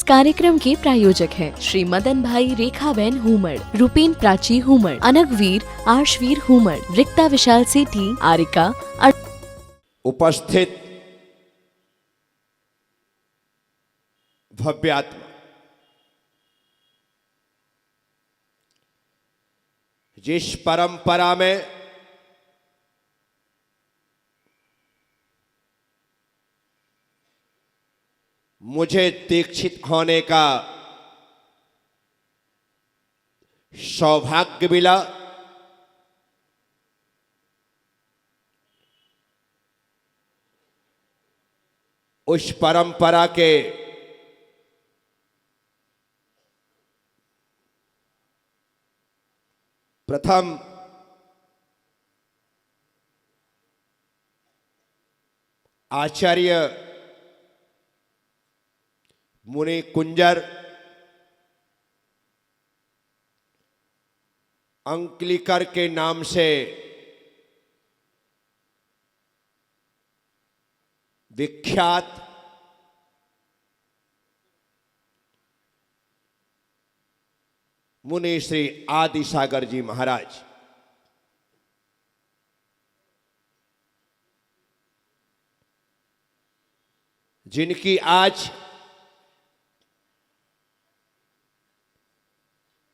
कार्यक्रम के प्रायोजक हैं श्री मदन भाई रेखाबेन हुमड़, रूपेन प्राची हुमड़, अनगवीर आर्शवीर हुमड़, रिक्ता विशाल सेठी, आरिका उपस्थित भव्यात्मा, जिस परंपरा में मुझे दीक्षित होने का सौभाग्य मिला, उस परंपरा के प्रथम आचार्य मुनि कुंजर अंकलिकर के नाम से विख्यात मुनि श्री आदि सागर जी महाराज, जिनकी आज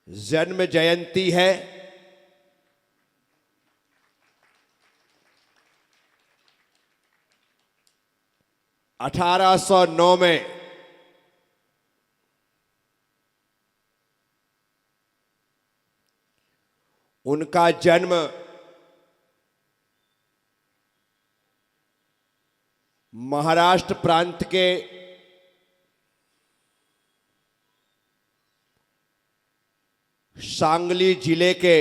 जन्म जयंती है। (1809) में उनका जन्म महाराष्ट्र प्रांत के सांगली जिले के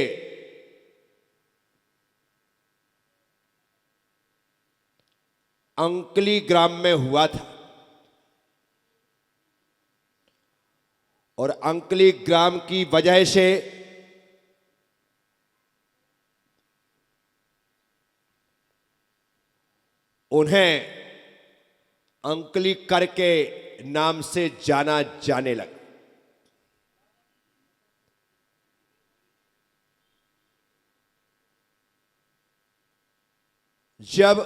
अंकली ग्राम में हुआ था और अंकली ग्राम की वजह से उन्हें अंकलीकर के नाम से जाना जाने लगा। जब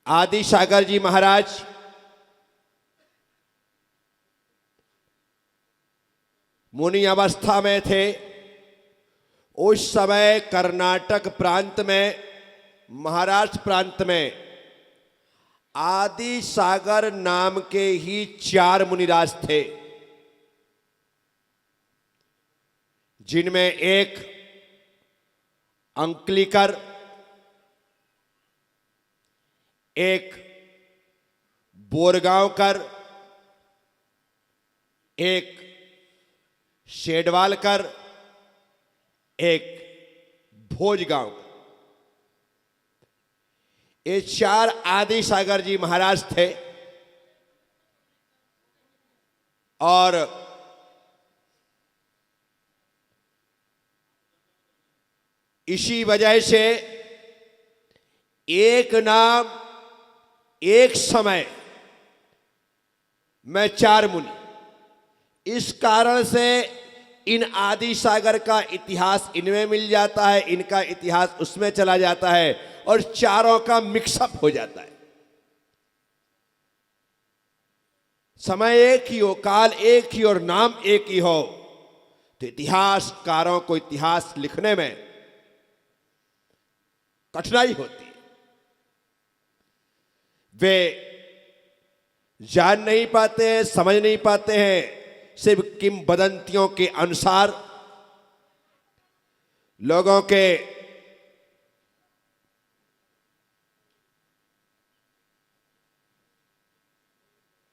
आदि सागर जी महाराज मुनि अवस्था में थे, उस समय कर्नाटक प्रांत में, महाराष्ट्र प्रांत में आदि सागर नाम के ही 4 मुनिराज थे, जिनमें एक अंकलिकर, एक बोरगांवकर, एक शेडवालकर, एक भोजगांव। ये 4 आदि सागर जी महाराज थे और इसी वजह से एक नाम एक समय में 4 मुनि, इस कारण से इन आदि सागर का इतिहास इनमें मिल जाता है, इनका इतिहास उसमें चला जाता है और चारों का मिक्सअप हो जाता है। समय एक ही हो, काल एक ही और नाम एक ही हो, तो इतिहासकारों को इतिहास लिखने में कठिनाई होती है। वे जान नहीं पाते हैं, समझ नहीं पाते हैं, सिर्फ किंवदंतियों के अनुसार लोगों के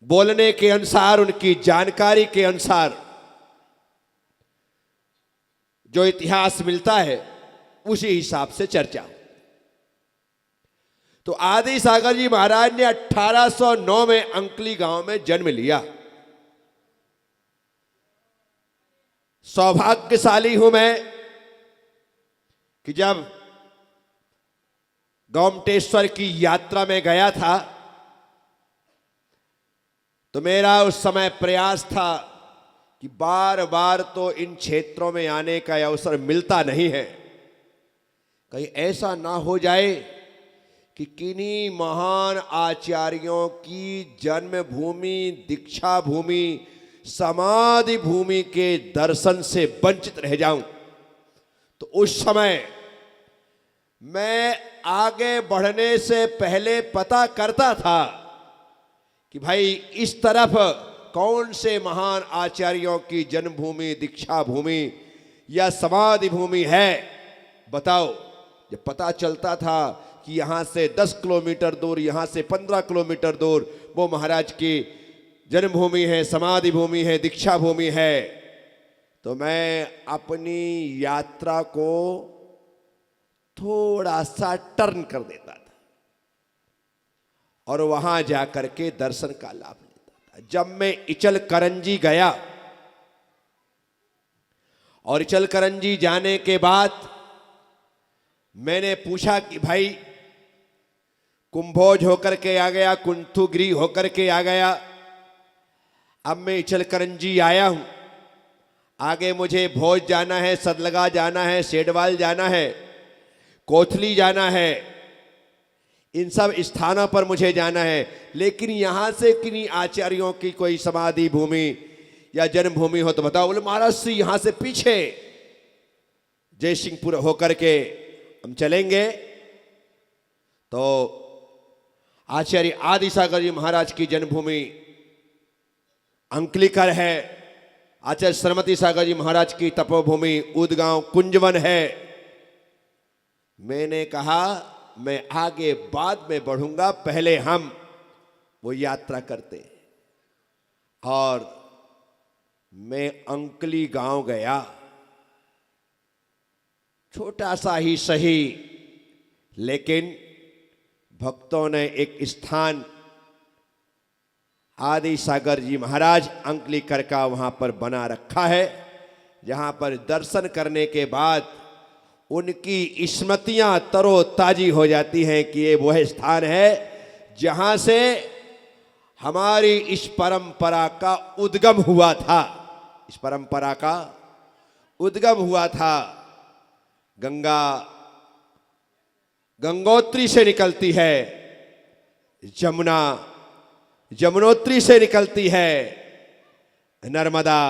बोलने के अनुसार, उनकी जानकारी के अनुसार जो इतिहास मिलता है उसी हिसाब से चर्चा। तो आदि सागर जी महाराज ने 1809 में अंकली गांव में जन्म लिया। सौभाग्यशाली हूं मैं कि जब गोमटेश्वर की यात्रा में गया था तो मेरा उस समय प्रयास था कि बार बार तो इन क्षेत्रों में आने का अवसर मिलता नहीं है, कहीं ऐसा ना हो जाए कि किन्हीं महान आचार्यों की जन्मभूमि, दीक्षा भूमि, समाधि भूमि के दर्शन से वंचित रह जाऊं। तो उस समय मैं आगे बढ़ने से पहले पता करता था कि भाई इस तरफ कौन से महान आचार्यों की जन्मभूमि, दीक्षा भूमि या समाधि भूमि है, बताओ। जब पता चलता था कि यहाँ से 10 किलोमीटर दूर, यहाँ से 15 किलोमीटर दूर वो महाराज की जन्मभूमि है, समाधि भूमि है, दीक्षा भूमि है, तो मैं अपनी यात्रा को थोड़ा सा टर्न कर देता था और वहां जाकर के दर्शन का लाभ लेता था। जब मैं इचलकरंजी गया और इचलकरंजी जाने के बाद मैंने पूछा कि भाई कुंभोज होकर के आ गया, कुंथुगिरी होकर के आ गया, अब मैं इचलकरंजी आया हूं, आगे मुझे भोज जाना है, सदलगा जाना है, सेडवाल जाना है, कोथली जाना है, इन सब स्थानों पर मुझे जाना है, लेकिन यहां से किन्हीं आचार्यों की कोई समाधि भूमि या जन्मभूमि हो तो बताओ। बोले महाराज से यहां से पीछे जयसिंहपुर होकर के हम चलेंगे। तो आचार्य आदि सागर जी महाराज की जन्मभूमि अंकलिकर है, आचार्य श्रीमती सागर जी महाराज की तपोभूमि उदगांव कुंजवन है। मैंने कहा मैं आगे बाद में बढ़ूंगा, पहले हम वो यात्रा करते। और मैं अंकली गांव गया, छोटा सा ही सही, लेकिन भक्तों ने एक स्थान आदि सागर जी महाराज अंकलीकर का वहां पर बना रखा है, जहां पर दर्शन करने के बाद उनकी स्मृतियां तरोताजी हो जाती हैं कि ये वह स्थान है जहां से हमारी इस परंपरा का उद्गम हुआ था। इस परंपरा का उद्गम हुआ था। गंगा गंगोत्री से निकलती है, जमुना जमुनोत्री से निकलती है, नर्मदा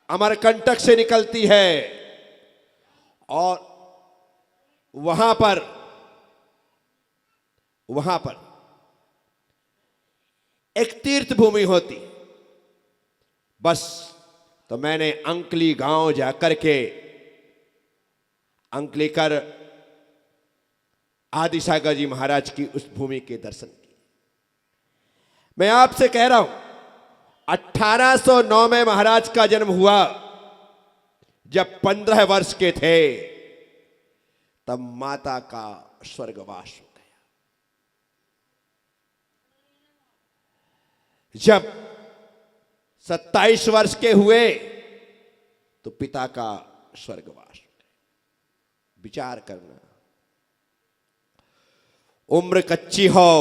अमरकंटक से निकलती है, और वहां पर एक तीर्थ भूमि होती। बस तो मैंने अंकली गांव जाकर के अंकलीकर आदि सागर जी महाराज की उस भूमि के दर्शन किए। मैं आपसे कह रहा हूं 1809 में महाराज का जन्म हुआ। जब 15 वर्ष के थे तब माता का स्वर्गवास हो गया। जब 27 वर्ष के हुए तो पिता का स्वर्गवास हो गया। विचार करना, उम्र कच्ची हो,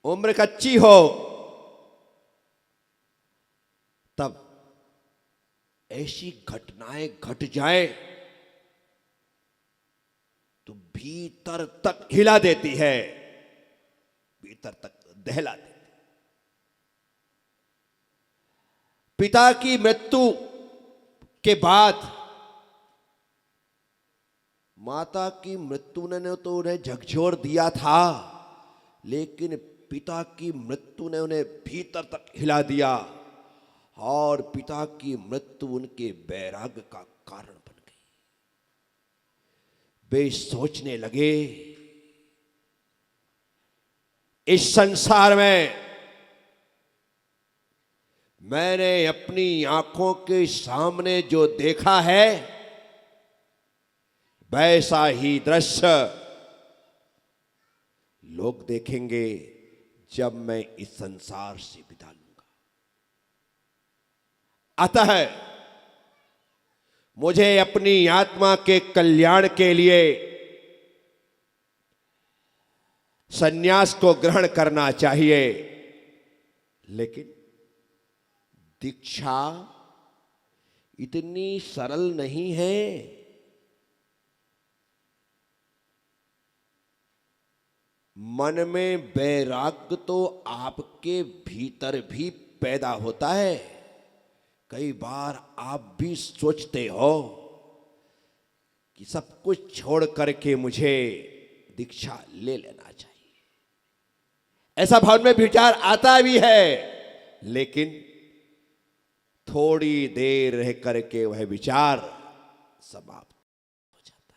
उम्र कच्ची हो, तब ऐसी घटनाएं घट जाए तो भीतर तक हिला देती है, भीतर तक दहला देती। पिता की मृत्यु के बाद माता की मृत्यु ने तो उन्हें झकझोर दिया था, लेकिन पिता की मृत्यु ने उन्हें भीतर तक हिला दिया, और पिता की मृत्यु उनके वैराग्य का कारण बन गई। वे सोचने लगे, इस संसार में मैंने अपनी आंखों के सामने जो देखा है वैसा ही दृश्य लोग देखेंगे जब मैं इस संसार से विदा लूंगा। अतः मुझे अपनी आत्मा के कल्याण के लिए सन्यास को ग्रहण करना चाहिए, लेकिन दीक्षा इतनी सरल नहीं है। मन में वैराग्य तो आपके भीतर भी पैदा होता है। कई बार आप भी सोचते हो कि सब कुछ छोड़ करके मुझे दीक्षा ले लेना चाहिए, ऐसा भाव में विचार आता भी है, लेकिन थोड़ी देर रह करके वह विचार समाप्त हो जाता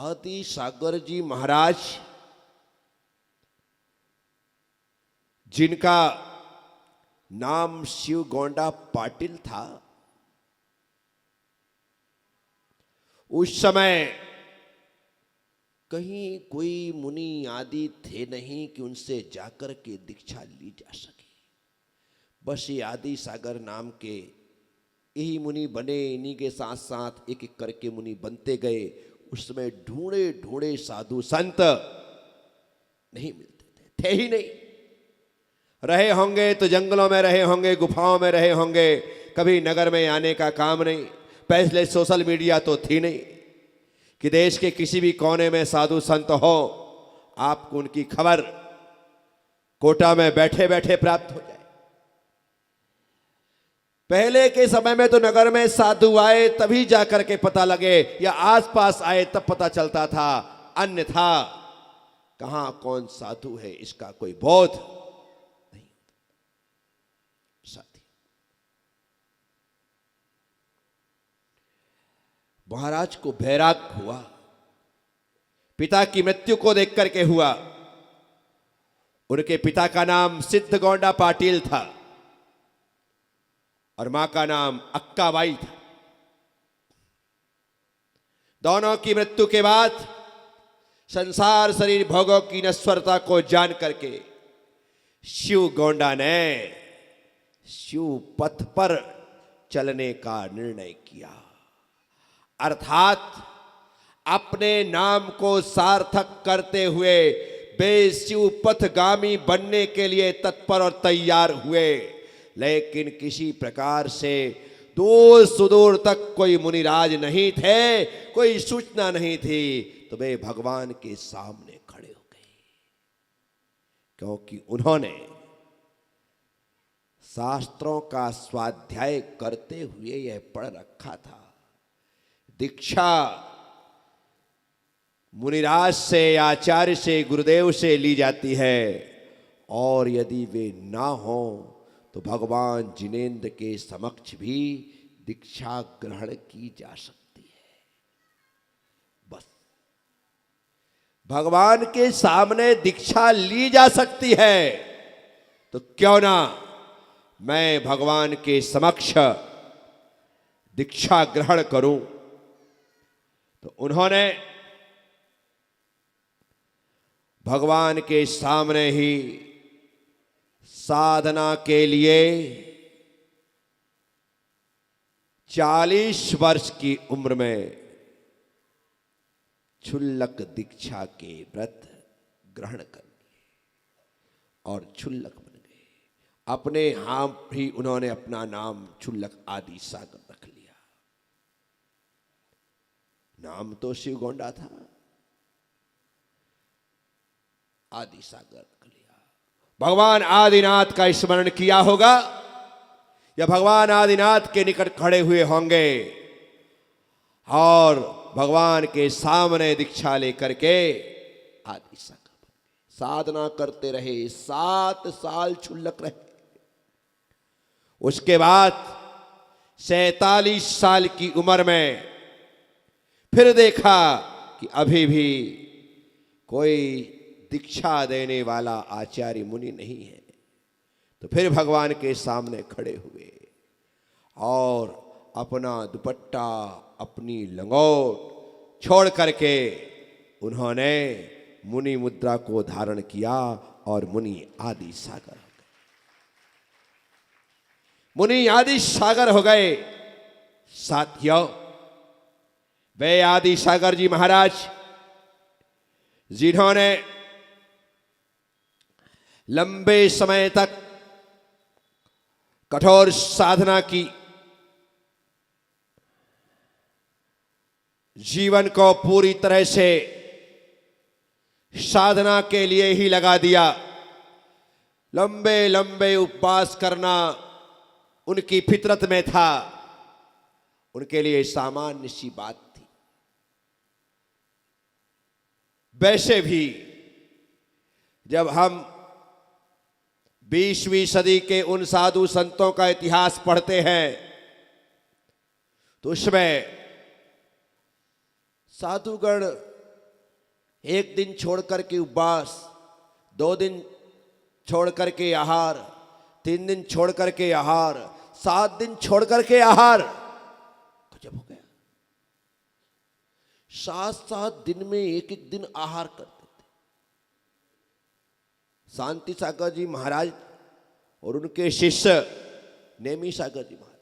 है। आदि सागर जी महाराज, जिनका नाम शिव गोंडा पाटिल था, उस समय कहीं कोई मुनि आदि थे नहीं कि उनसे जाकर के दीक्षा ली जा सके। बस ये आदि सागर नाम के यही मुनि बने, इन्हीं के साथ साथ एक एक करके मुनि बनते गए। उस समय ढूंढे ढूंढे साधु संत नहीं मिलते थे ही नहीं। रहे होंगे तो जंगलों में रहे होंगे, गुफाओं में रहे होंगे, कभी नगर में आने का काम नहीं। पहले सोशल मीडिया तो थी नहीं कि देश के किसी भी कोने में साधु संत हो, आपको उनकी खबर कोटा में बैठे बैठे प्राप्त हो जाए। पहले के समय में तो नगर में साधु आए तभी जाकर के पता लगे, या आसपास आए तब पता चलता था, अन्यथा कहां कौन साधु है इसका कोई बोध नहीं। साथी, महाराज को वैराग्य हुआ, पिता की मृत्यु को देख करके हुआ। उनके पिता का नाम सिद्ध गोंडा पाटिल था और मां का नाम अक्काबाई था। दोनों की मृत्यु के बाद संसार शरीर भोगों की नश्वरता को जान करके शिव गोंडा ने शिव पथ पर चलने का निर्णय किया, अर्थात अपने नाम को सार्थक करते हुए वे शिव पथगामी बनने के लिए तत्पर और तैयार हुए। लेकिन किसी प्रकार से दूर सुदूर तक कोई मुनिराज नहीं थे, कोई सूचना नहीं थी, तो वे भगवान के सामने खड़े हो गए, क्योंकि उन्होंने शास्त्रों का स्वाध्याय करते हुए यह पढ़ रखा था, दीक्षा मुनिराज से, आचार्य से, गुरुदेव से ली जाती है, और यदि वे ना हो तो भगवान जिनेंद्र के समक्ष भी दीक्षा ग्रहण की जा सकती है। बस भगवान के सामने दीक्षा ली जा सकती है, तो क्यों ना मैं भगवान के समक्ष दीक्षा ग्रहण करूं। तो उन्होंने भगवान के सामने ही साधना के लिए 40 वर्ष की उम्र में क्षुल्लक दीक्षा के व्रत ग्रहण कर लिए और क्षुल्लक बन गए। अपने आप ही उन्होंने अपना नाम क्षुल्लक आदि सागर रख लिया। नाम तो शिव गोंडा था, आदि सागर रख लिया। भगवान आदिनाथ का स्मरण किया होगा, या भगवान आदिनाथ के निकट खड़े हुए होंगे और भगवान के सामने दीक्षा लेकर के आदि सागर साधना करते रहे। 7 साल क्षुल्लक रहे। उसके बाद 47 साल की उम्र में फिर देखा कि अभी भी कोई दीक्षा देने वाला आचार्य मुनि नहीं है, तो फिर भगवान के सामने खड़े हुए और अपना दुपट्टा, अपनी लंगोट छोड़ करके उन्होंने मुनि मुद्रा को धारण किया और मुनि आदि सागर हो गए। मुनि आदि सागर हो गए। साथियों, वे आदि सागर जी महाराज जिन्होंने लंबे समय तक कठोर साधना की, जीवन को पूरी तरह से साधना के लिए ही लगा दिया। लंबे लंबे उपवास करना उनकी फितरत में था, उनके लिए सामान्य सी बात थी। वैसे भी जब हम 20वीं सदी के उन साधु संतों का इतिहास पढ़ते हैं तो उसमें साधुगण एक दिन छोड़ करके उपवास, 2 दिन छोड़ करके आहार, 3 दिन छोड़ करके आहार, 7 दिन छोड़ करके आहार। गजब हो गया। 7-7 दिन में एक दिन आहार करते थे। शांति सागर जी महाराज और उनके शिष्य नेमी सागर जी महाराज।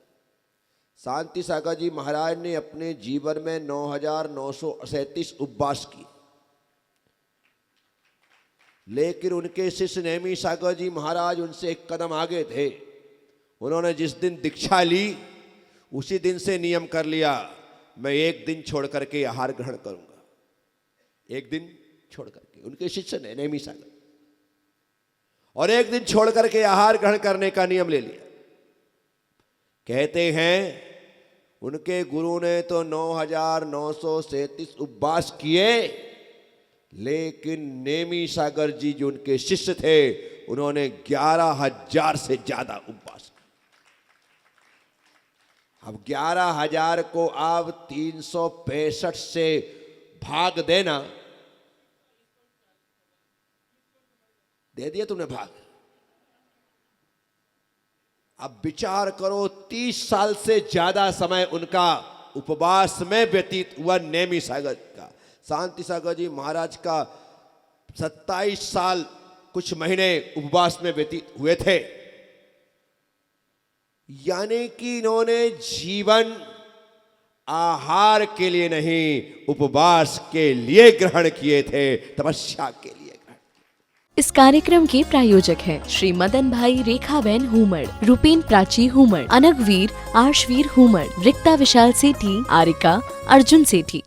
शांति सागर जी महाराज ने अपने जीवन में 9,937 उपवास किए, लेकिन उनके शिष्य नेमी सागर जी महाराज उनसे एक कदम आगे थे। उन्होंने जिस दिन दीक्षा ली उसी दिन से नियम कर लिया, मैं एक दिन छोड़ करके आहार ग्रहण करूंगा। एक दिन छोड़ करके, उनके शिष्य ने नेमी सागर, और एक दिन छोड़ करके आहार ग्रहण करने का नियम ले लिया। कहते हैं उनके गुरु ने तो 9,937 उपवास किए, लेकिन नेमी सागर जी जो उनके शिष्य थे उन्होंने 11,000 से ज्यादा उपवास। अब 11,000 को आप 365 से भाग देना, दे दिया तुमने भाग। अब विचार करो, 30 साल से ज्यादा समय उनका उपवास में व्यतीत हुआ नेमी सागर का। शांति सागर जी महाराज का 27 साल कुछ महीने उपवास में व्यतीत हुए थे। यानी कि इन्होंने जीवन आहार के लिए नहीं, उपवास के लिए ग्रहण किए थे, तपस्या के लिए। इस कार्यक्रम के प्रायोजक हैं श्री मदन भाई रेखाबेन हुमड़, रूपेन प्राची हुमड़, अनगवीर आर्शवीर हुमड़, रिक्ता विशाल सेठी, आरिका अर्जुन सेठी।